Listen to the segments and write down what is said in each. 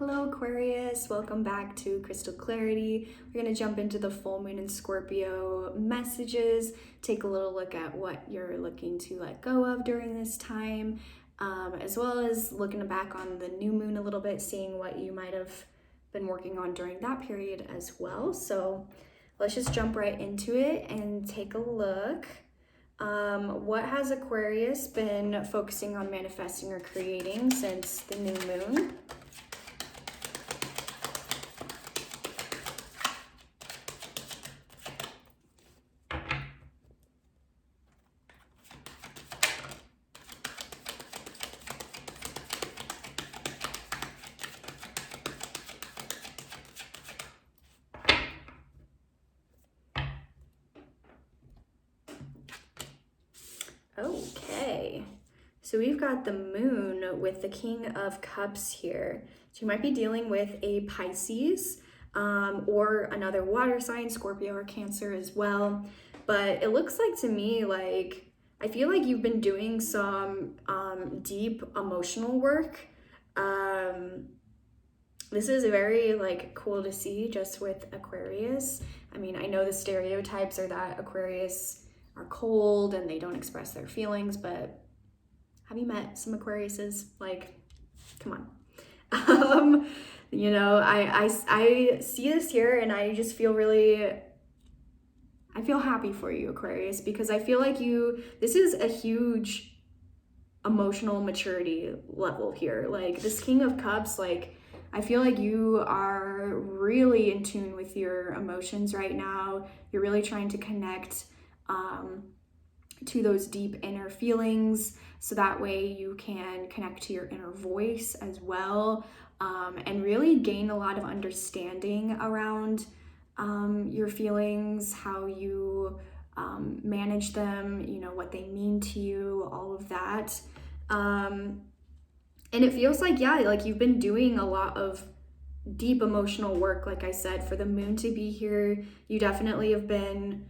Hello Aquarius, welcome back to Crystal Clarity. We're going to jump into the full moon in Scorpio messages, take a little look at what you're looking to let go of during this time, as well as looking back on the new moon a little bit, seeing what you might have been working on during that period as well. So let's just jump right into it and take a look. What has Aquarius been focusing on manifesting or creating since the new moon? Okay, so we've got the moon with the King of Cups here. So you might be dealing with a Pisces or another water sign, Scorpio or Cancer as well. But it looks like to me, like, I feel like you've been doing some deep emotional work. This is very cool to see just with Aquarius. I mean, I know the stereotypes are that Aquarius are cold and they don't express their feelings, but have you met some Aquariuses? Like, come on. You know, I see this here and I just feel I feel happy for you, Aquarius, because I feel like this is a huge emotional maturity level here. Like this King of Cups, I feel like you are really in tune with your emotions right now. You're really trying to connect to those deep inner feelings, so that way you can connect to your inner voice as well, and really gain a lot of understanding around your feelings, how you manage them, you know, what they mean to you, all of that. And it feels like, yeah, like you've been doing a lot of deep emotional work. Like I said, for the moon to be here, you definitely have been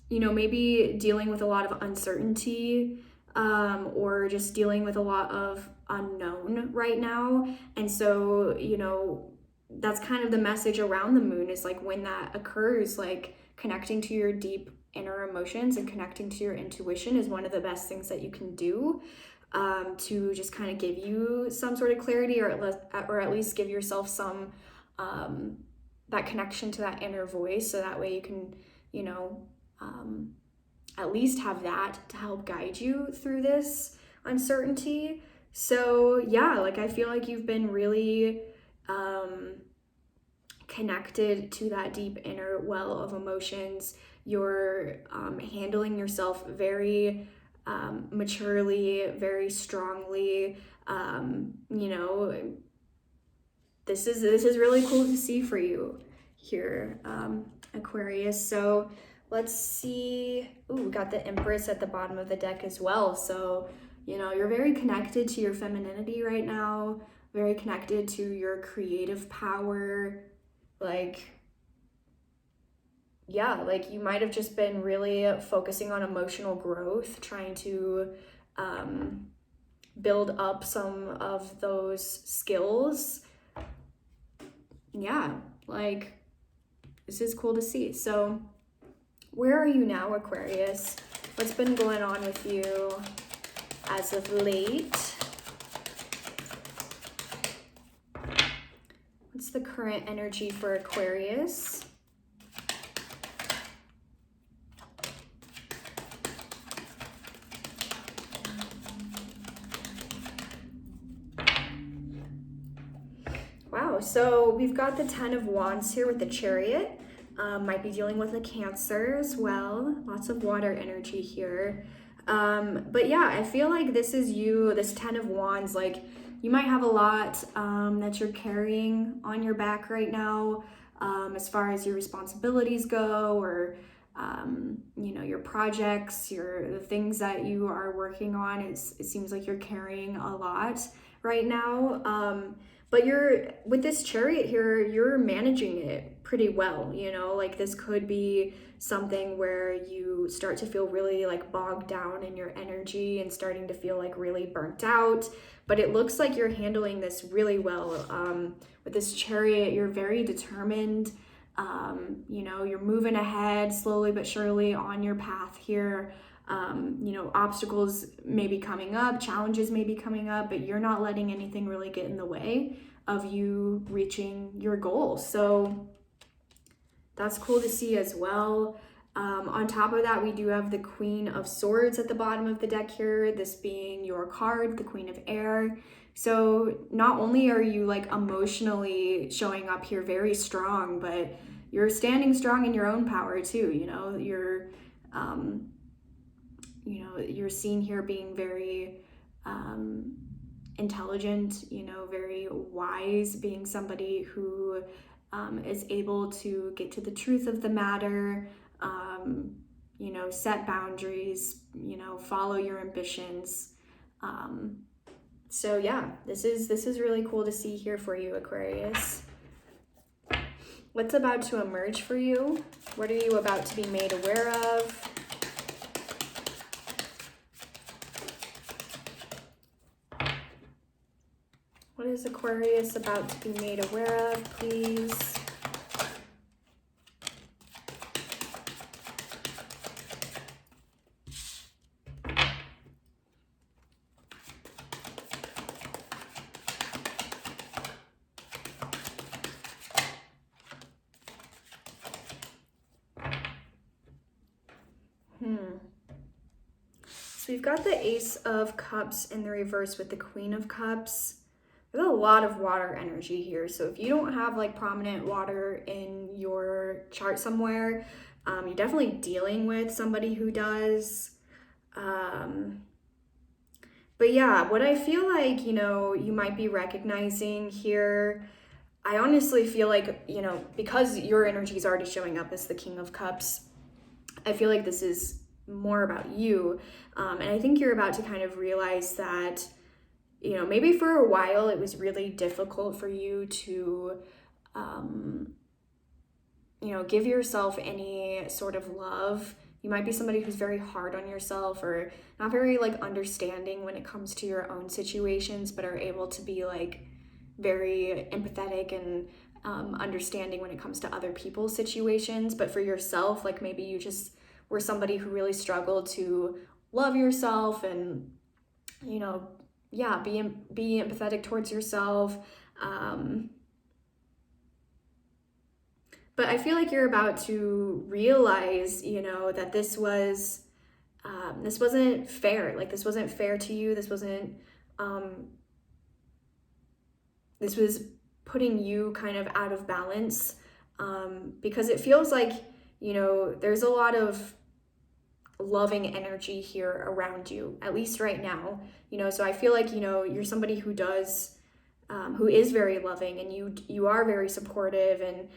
you know, maybe dealing with a lot of uncertainty, or just dealing with a lot of unknown right now. And so, you know, that's kind of the message around the moon, is like when that occurs, like connecting to your deep inner emotions and connecting to your intuition is one of the best things that you can do, to just kind of give you some sort of clarity, or at least give yourself some that connection to that inner voice, so that way you can, you know, at least have that to help guide you through this uncertainty. So yeah, like I feel like you've been really connected to that deep inner well of emotions. You're handling yourself very maturely, very strongly. You know, this is really cool to see for you here, Aquarius. So let's see. Ooh, we got the Empress at the bottom of the deck as well. So, you know, you're very connected to your femininity right now, very connected to your creative power. Like, yeah, like you might have just been really focusing on emotional growth, trying to build up some of those skills. Yeah, like this is cool to see. So where are you now, Aquarius? What's been going on with you as of late? What's the current energy for Aquarius? Wow, so we've got the 10 of Wands here with the Chariot. Might be dealing with a Cancer as well. Lots of water energy here. But yeah, I feel like this is you, this 10 of Wands, like you might have a lot that you're carrying on your back right now, as far as your responsibilities go, or you know, your projects, the things that you are working on. It seems like you're carrying a lot right now. But with this Chariot here, you're managing it pretty well, you know, like this could be something where you start to feel really like bogged down in your energy and starting to feel like really burnt out. But it looks like you're handling this really well. With this Chariot, you're very determined. You know, you're moving ahead slowly but surely on your path here. You know, obstacles may be coming up, challenges may be coming up, but you're not letting anything really get in the way of you reaching your goals. So that's cool to see as well. On top of that, we do have the Queen of Swords at the bottom of the deck here, this being your card, the Queen of Air. So not only are you like emotionally showing up here very strong, but you're standing strong in your own power too. You know, you're seen here being very intelligent, you know, very wise, being somebody who is able to get to the truth of the matter, you know, set boundaries, you know, follow your ambitions. So yeah, this is really cool to see here for you, Aquarius. What's about to emerge for you? What are you about to be made aware of? What is Aquarius about to be made aware of, please? So we've got the Ace of Cups in the reverse with the Queen of Cups. There's a lot of water energy here. So if you don't have like prominent water in your chart somewhere, you're definitely dealing with somebody who does. But yeah, what I feel like, you know, you might be recognizing here, I honestly feel like, you know, because your energy is already showing up as the King of Cups, I feel like this is more about you. And I think you're about to kind of realize that, you know, maybe for a while it was really difficult for you to, you know, give yourself any sort of love. You might be somebody who's very hard on yourself or not very like understanding when it comes to your own situations, but are able to be like very empathetic and understanding when it comes to other people's situations. But for yourself, like maybe you just were somebody who really struggled to love yourself and, you know, yeah, be empathetic towards yourself. But I feel like you're about to realize, you know, that this wasn't fair. Like this wasn't fair to you. This was putting you kind of out of balance, because it feels like, you know, there's a lot of loving energy here around you, at least right now, you know. So I feel like, you know, you're somebody who is very loving, and you are very supportive and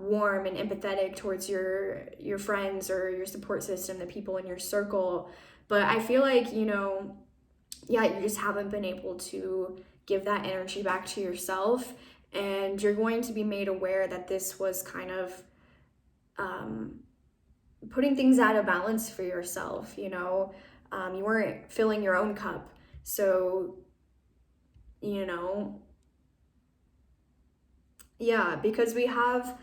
warm and empathetic towards your friends or your support system, the people in your circle. But I feel like, you know, yeah, you just haven't been able to give that energy back to yourself, and you're going to be made aware that this was kind of putting things out of balance for yourself, you know. You weren't filling your own cup. So, you know, yeah, because we have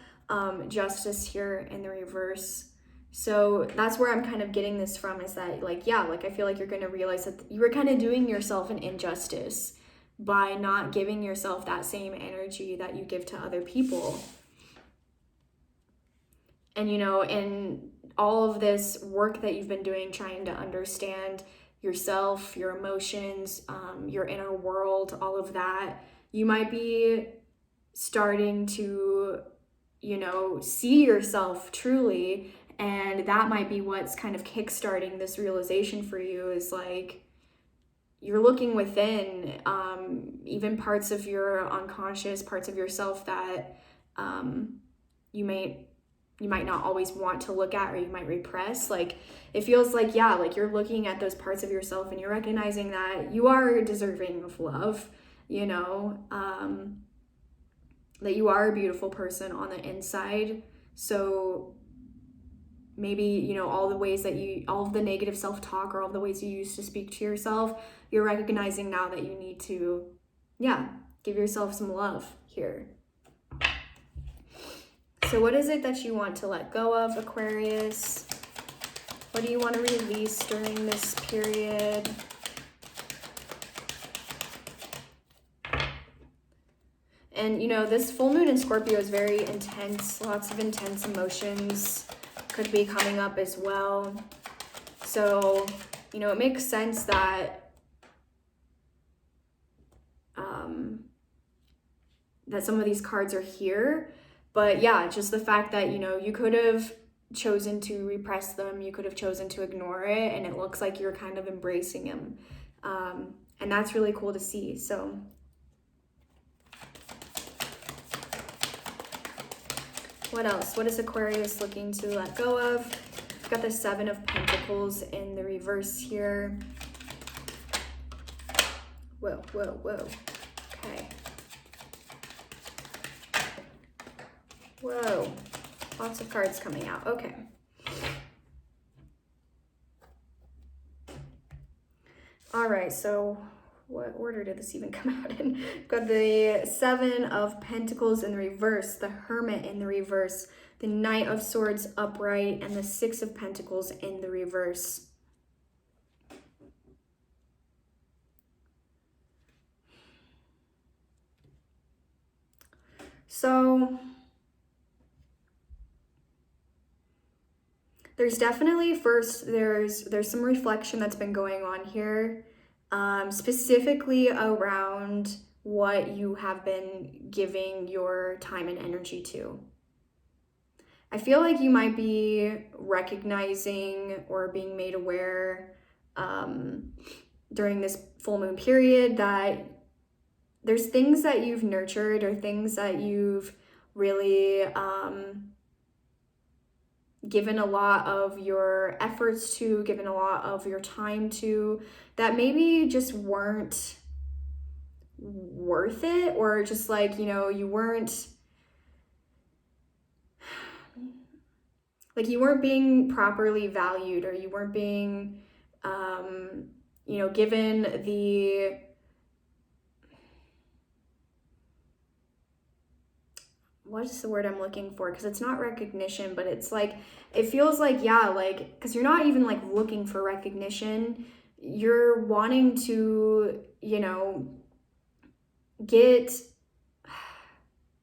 Justice here in the reverse. So that's where I'm kind of getting this from, is that like, yeah, like I feel like you're going to realize that you were kind of doing yourself an injustice by not giving yourself that same energy that you give to other people. And, you know, in all of this work that you've been doing, trying to understand yourself, your emotions, your inner world, all of that, you might be starting to, you know, see yourself truly. And that might be what's kind of kickstarting this realization for you, is like, you're looking within, even parts of your unconscious, parts of yourself that you might not always want to look at, or you might repress. Like, it feels like, yeah, like you're looking at those parts of yourself and you're recognizing that you are deserving of love, you know, that you are a beautiful person on the inside. So maybe, you know, all of the negative self-talk or all the ways you used to speak to yourself, you're recognizing now that you need to, yeah, give yourself some love here. So what is it that you want to let go of, Aquarius? What do you want to release during this period? And, you know, this full moon in Scorpio is very intense. Lots of intense emotions could be coming up as well. So, you know, it makes sense that that some of these cards are here. But yeah, just the fact that, you know, you could have chosen to repress them. You could have chosen to ignore it. And it looks like you're kind of embracing them. And that's really cool to see. So what else? What is Aquarius looking to let go of? We've got the Seven of Pentacles in the reverse here. Whoa, whoa, whoa. Okay. Whoa. Lots of cards coming out. Okay. All right, so what order did this even come out in? We've got the Seven of Pentacles in the reverse, the Hermit in the reverse, the Knight of Swords upright, and the Six of Pentacles in the reverse. So there's definitely there's some reflection that's been going on here, specifically around what you have been giving your time and energy to. I feel like you might be recognizing or being made aware during this full moon period that there's things that you've nurtured or things that you've really given a lot of your efforts to, given a lot of your time to, that maybe just weren't worth it, or just like, you know, you weren't being properly valued, or you weren't being, you know, given the, what is the word I'm looking for? Because it's not recognition, but it's like, it feels like, yeah, like, because you're not even like looking for recognition. You're wanting to, you know, get,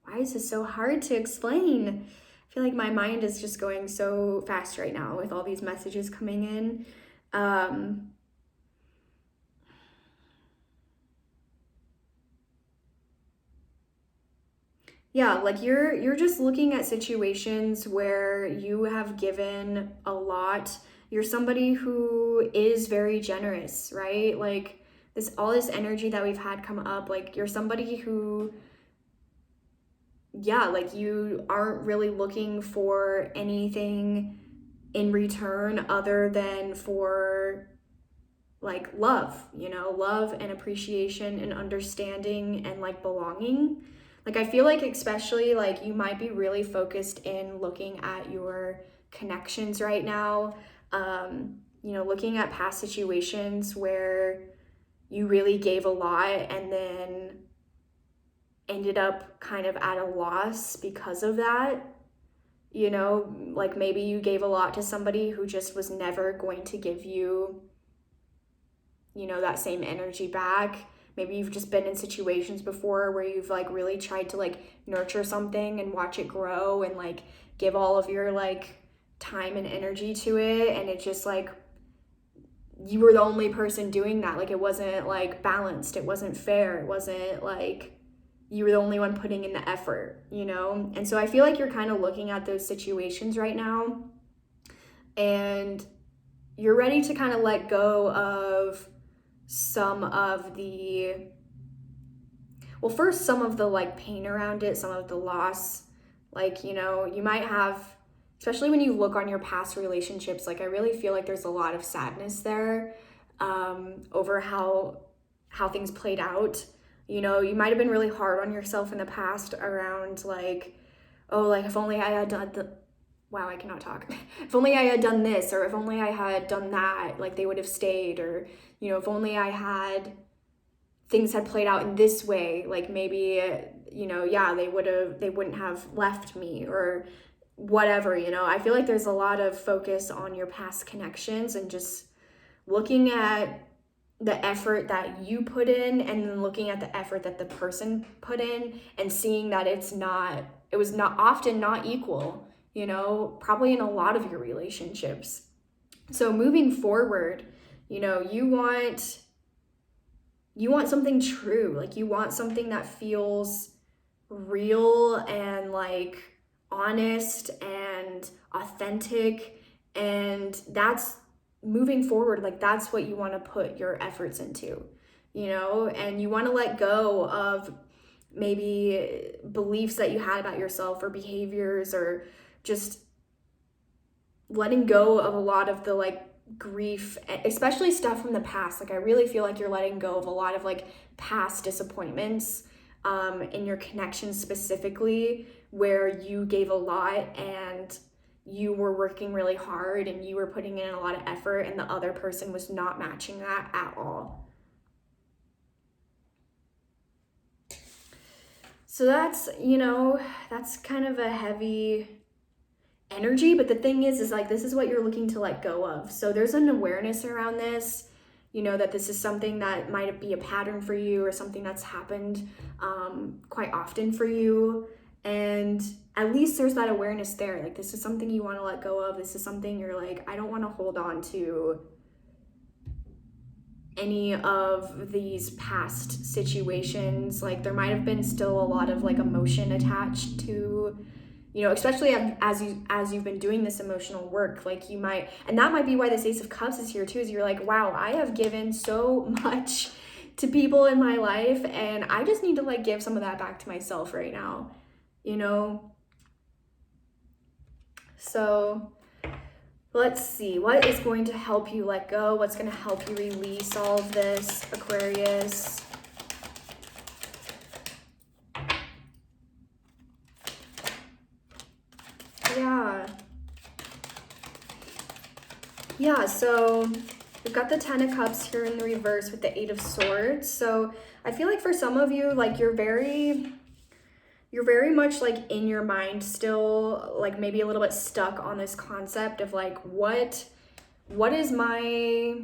why is this so hard to explain? I feel like my mind is just going so fast right now with all these messages coming in. Yeah, like you're just looking at situations where you have given a lot. You're somebody who is very generous, right? Like all this energy that we've had come up, like you're somebody who, yeah, like you aren't really looking for anything in return other than for like love, you know, love and appreciation and understanding and like belonging. Like I feel like especially like you might be really focused in looking at your connections right now, you know, looking at past situations where you really gave a lot and then ended up kind of at a loss because of that. You know, like maybe you gave a lot to somebody who just was never going to give you, you know, that same energy back. Maybe you've just been in situations before where you've like really tried to like nurture something and watch it grow and like give all of your like time and energy to it, and it just like you were the only person doing that. Like it wasn't like balanced, it wasn't fair, it wasn't like you were the only one putting in the effort, you know? And so I feel like you're kind of looking at those situations right now and you're ready to kind of let go of some of the, well, first some of the like pain around it, some of the loss. Like, you know, you might have, especially when you look on your past relationships, like I really feel like there's a lot of sadness there over how things played out. You know, you might have been really hard on yourself in the past around like, oh, like if only I had done wow, I cannot talk. If only I had done this, or if only I had done that, like they would have stayed, or, you know, if only I had, things had played out in this way, like maybe, you know, yeah, they wouldn't have left me, or whatever, you know. I feel like there's a lot of focus on your past connections and just looking at the effort that you put in, and then looking at the effort that the person put in, and seeing that it was not often not equal, you know, probably in a lot of your relationships. So moving forward, you know, you want something true. Like you want something that feels real and like honest and authentic, and that's moving forward, like that's what you want to put your efforts into, you know. And you want to let go of maybe beliefs that you had about yourself, or behaviors, or just letting go of a lot of the like grief, especially stuff from the past. Like I really feel like you're letting go of a lot of like past disappointments in your connections, specifically where you gave a lot and you were working really hard and you were putting in a lot of effort, and the other person was not matching that at all. So that's, you know, that's kind of a heavy energy, but the thing is like this is what you're looking to let go of. So there's an awareness around this, you know, that this is something that might be a pattern for you, or something that's happened quite often for you. And at least there's that awareness there. Like this is something you want to let go of. This is something you're like, I don't want to hold on to any of these past situations. Like there might have been still a lot of like emotion attached to, you know, especially as you've been doing this emotional work. Like you might, and that might be why this Ace of Cups is here too, is you're like, wow, I have given so much to people in my life, and I just need to like give some of that back to myself right now, you know. So let's see, what is going to help you let go? What's going to help you release all of this, Aquarius? Yeah, so we've got the 10 of Cups here in the reverse with the 8 of Swords. So I feel like for some of you, like you're very much like in your mind still, like maybe a little bit stuck on this concept of like, what is my,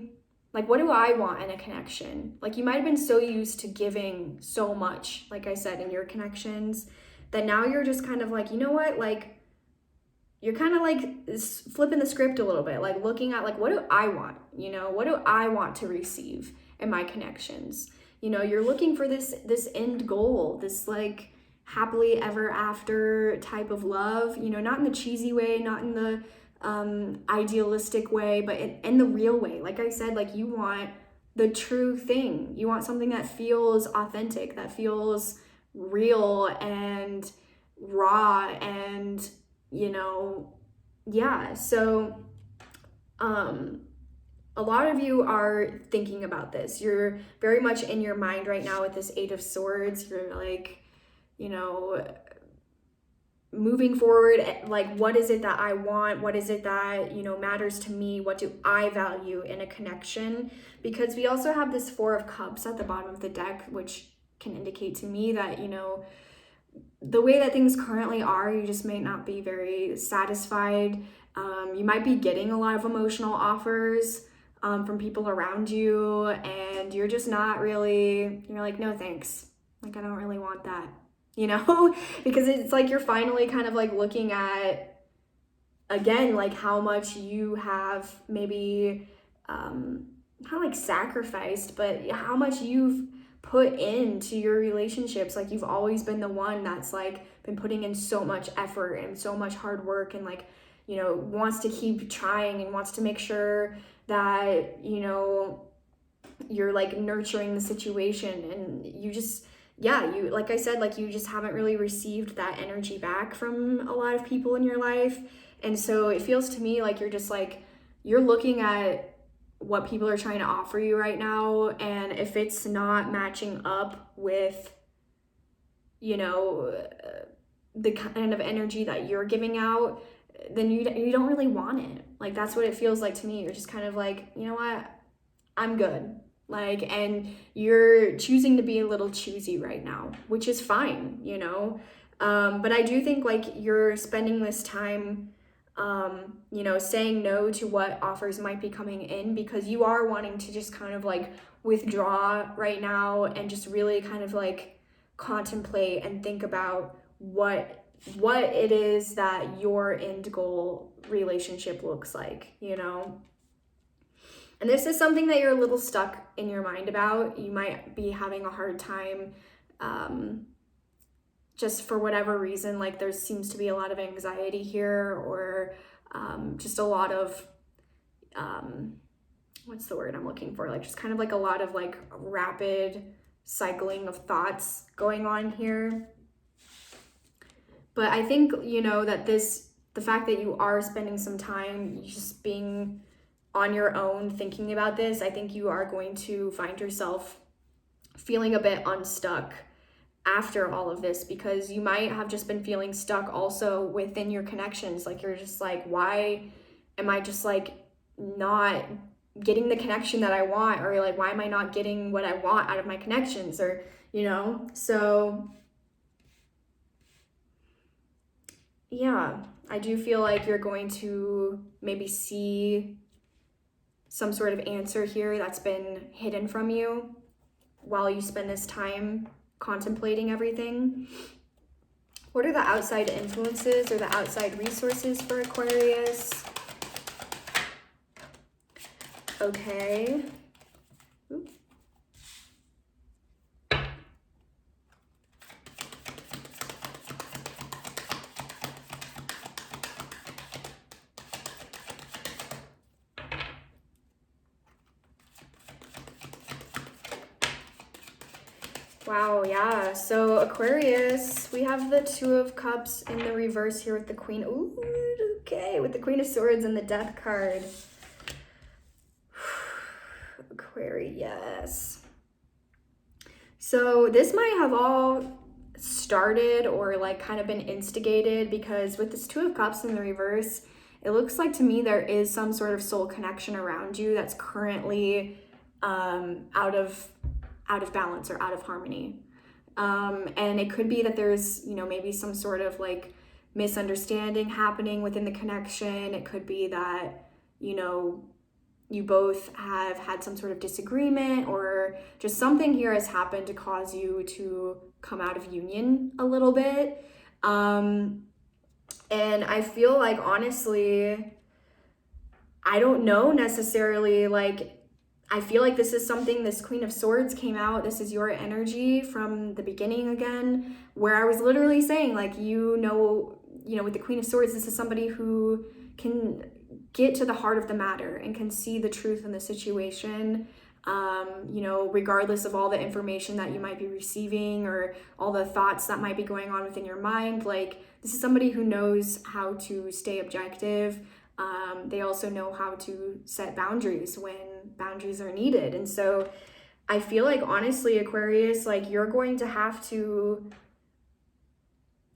like, what do I want in a connection? Like you might have been so used to giving so much, like I said, in your connections, that now you're just kind of like, you know what, like, you're kind of like flipping the script a little bit, like looking at like, what do I want? You know, what do I want to receive in my connections? You know, you're looking for this end goal, this like happily ever after type of love, you know, not in the cheesy way, not in the idealistic way, but in the real way. Like I said, like you want the true thing. You want something that feels authentic, that feels real and raw, and you know, yeah. So a lot of you are thinking about this. You're very much in your mind right now with this 8 of Swords. You're like, you know, moving forward, like what is it that I want? What is it that, you know, matters to me? What do I value in a connection? Because we also have this 4 of Cups at the bottom of the deck, which can indicate to me that, you know, the way that things currently are, you just may not be very satisfied. You might be getting a lot of emotional offers from people around you, and you're just not really, you're like, no thanks, like I don't really want that, you know. Because it's like you're finally kind of like looking at, again, like how much you have maybe not like sacrificed, but how much you've put into your relationships. Like you've always been the one that's like been putting in so much effort and so much hard work, and like, you know, wants to keep trying and wants to make sure that, you know, you're like nurturing the situation. And you just, yeah, you, like I said, like you just haven't really received that energy back from a lot of people in your life. And so it feels to me like you're just like, you're looking at what people are trying to offer you right now. And if it's not matching up with, you know, the kind of energy that you're giving out, then you don't really want it. Like, that's what it feels like to me. You're just kind of like, you know what, I'm good. Like, and you're choosing to be a little choosy right now, which is fine, you know. But I do think like you're spending this time, you know, saying no to what offers might be coming in, because you are wanting to just kind of like withdraw right now and just really kind of like contemplate and think about what it is that your end goal relationship looks like, you know. And this is something that you're a little stuck in your mind about. You might be having a hard time, just for whatever reason. Like, there seems to be a lot of anxiety here, or just a lot of, what's the word I'm looking for? Like, just kind of like a lot of like rapid cycling of thoughts going on here. But I think, you know, that the fact that you are spending some time just being on your own thinking about this, I think you are going to find yourself feeling a bit unstuck after all of this, because you might have just been feeling stuck also within your connections. Like, you're just like, why am I just like not getting the connection that I want? Or like, why am I not getting what I want out of my connections? Or, you know, so yeah, I do feel like you're going to maybe see some sort of answer here that's been hidden from you while you spend this time contemplating everything. What are the outside influences or the outside resources for Aquarius? Okay. Oops. Wow, yeah. So Aquarius, we have the Two of Cups in the reverse here with the Queen. Ooh, okay, with the Queen of Swords and the Death card. Aquarius. So this might have all started or like kind of been instigated, because with this Two of Cups in the reverse, it looks like to me there is some sort of soul connection around you that's currently out of balance or out of harmony. And it could be that there's, you know, maybe some sort of like misunderstanding happening within the connection. It could be that, you know, you both have had some sort of disagreement, or just something here has happened to cause you to come out of union a little bit. And I feel like, honestly, I don't know necessarily, like, I feel like this is something, this Queen of Swords came out, this is your energy from the beginning again, where I was literally saying, like, you know, with the Queen of Swords, this is somebody who can get to the heart of the matter and can see the truth in the situation, you know, regardless of all the information that you might be receiving or all the thoughts that might be going on within your mind. Like, this is somebody who knows how to stay objective. They also know how to set boundaries when boundaries are needed. And so I feel like, honestly, Aquarius, like, you're going to have to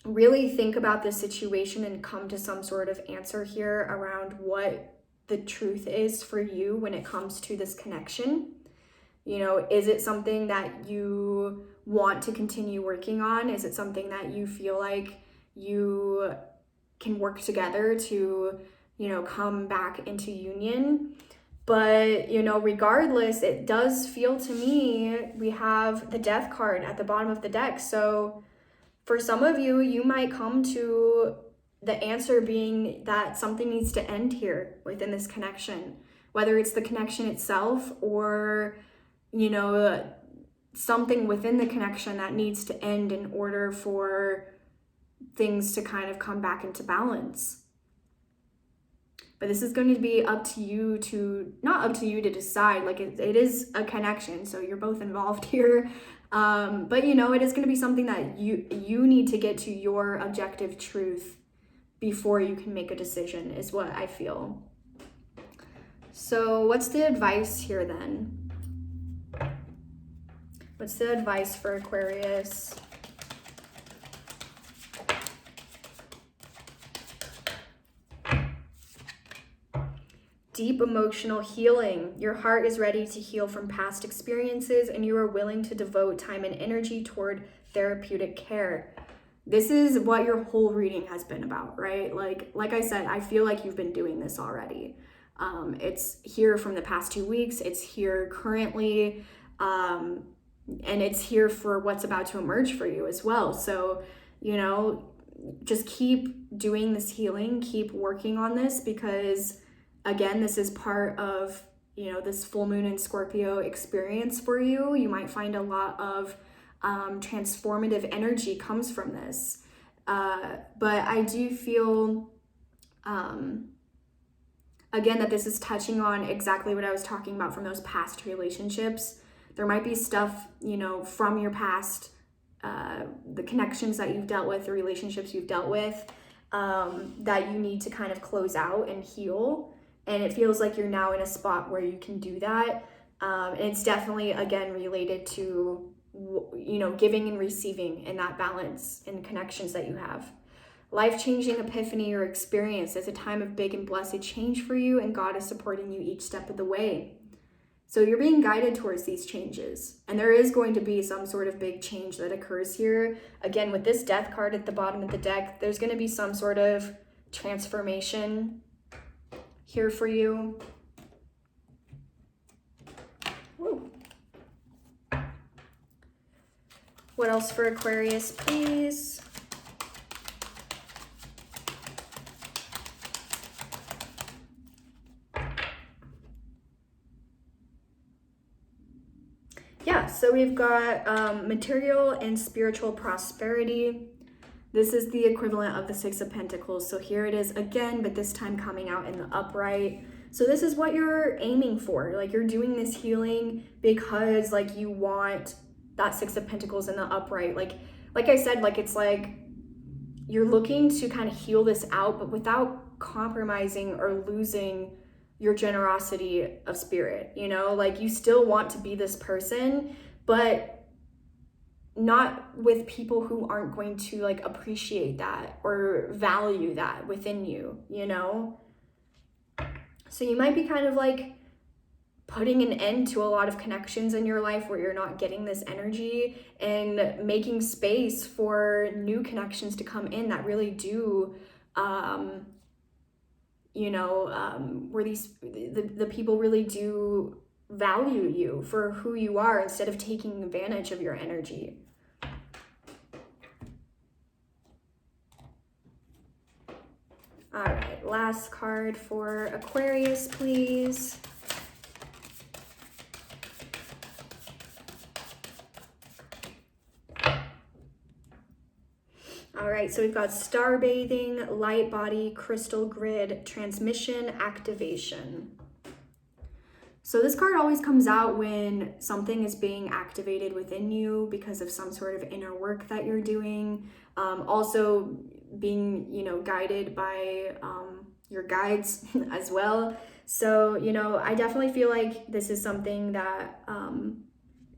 really think about the situation and come to some sort of answer here around what the truth is for you when it comes to this connection. You know, is it something that you want to continue working on? Is it something that you feel like you can work together to, you know, come back into union? But, you know, regardless, it does feel to me, we have the Death card at the bottom of the deck. So for some of you, you might come to the answer being that something needs to end here within this connection, whether it's the connection itself or, you know, something within the connection that needs to end in order for things to kind of come back into balance. But this is going to be up to you to, not up to you to decide, like it is a connection, so you're both involved here. But, you know, it is going to be something that you need to get to your objective truth before you can make a decision, is what I feel. So what's the advice here then? What's the advice for Aquarius? Deep emotional healing. Your heart is ready to heal from past experiences, and you are willing to devote time and energy toward therapeutic care. This is what your whole reading has been about, right? Like I said, I feel like you've been doing this already. It's here from the past 2 weeks. It's here currently, and it's here for what's about to emerge for you as well. So, you know, just keep doing this healing, keep working on this, because again, this is part of, you know, this full moon in Scorpio experience for you. You might find a lot of transformative energy comes from this. But I do feel, again, that this is touching on exactly what I was talking about from those past relationships. There might be stuff, you know, from your past, the connections that you've dealt with, the relationships you've dealt with, that you need to kind of close out and heal. And it feels like you're now in a spot where you can do that. And it's definitely, again, related to, you know, giving and receiving and that balance and connections that you have. Life-changing epiphany or experience is a time of big and blessed change for you, and God is supporting you each step of the way. So you're being guided towards these changes, and there is going to be some sort of big change that occurs here. Again, with this Death card at the bottom of the deck, there's going to be some sort of transformation here for you. Woo. What else for Aquarius, please? Yeah, so we've got material and spiritual prosperity. This is the equivalent of the Six of Pentacles. So here it is again, but this time coming out in the upright. So this is what you're aiming for. Like, you're doing this healing because like you want that Six of Pentacles in the upright. Like I said, like it's like you're looking to kind of heal this out, but without compromising or losing your generosity of spirit, you know? Like, you still want to be this person, but not with people who aren't going to like appreciate that or value that within you, you know? So you might be kind of like putting an end to a lot of connections in your life where you're not getting this energy, and making space for new connections to come in that really do, where the people really do value you for who you are instead of taking advantage of your energy. All right, last card for Aquarius, please. All right, so we've got star bathing, light body, crystal grid, transmission, activation. So this card always comes out when something is being activated within you because of some sort of inner work that you're doing. Also being, you know, guided by your guides as well. So, you know, I definitely feel like this is something that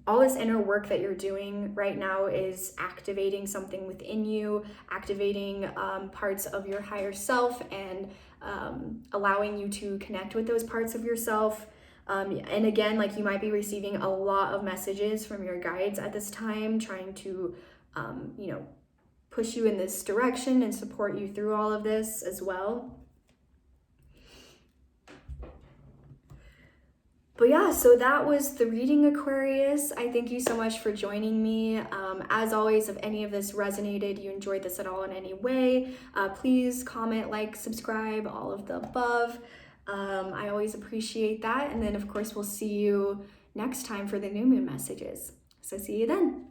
all this inner work that you're doing right now is activating something within you, activating parts of your higher self, and allowing you to connect with those parts of yourself. And again, like, you might be receiving a lot of messages from your guides at this time, trying to, push you in this direction and support you through all of this as well. But yeah, so that was the reading, Aquarius. I thank you so much for joining me. As always, if any of this resonated, you enjoyed this at all in any way, please comment, like, subscribe, all of the above. I always appreciate that. And then, of course, we'll see you next time for the new moon messages. So see you then.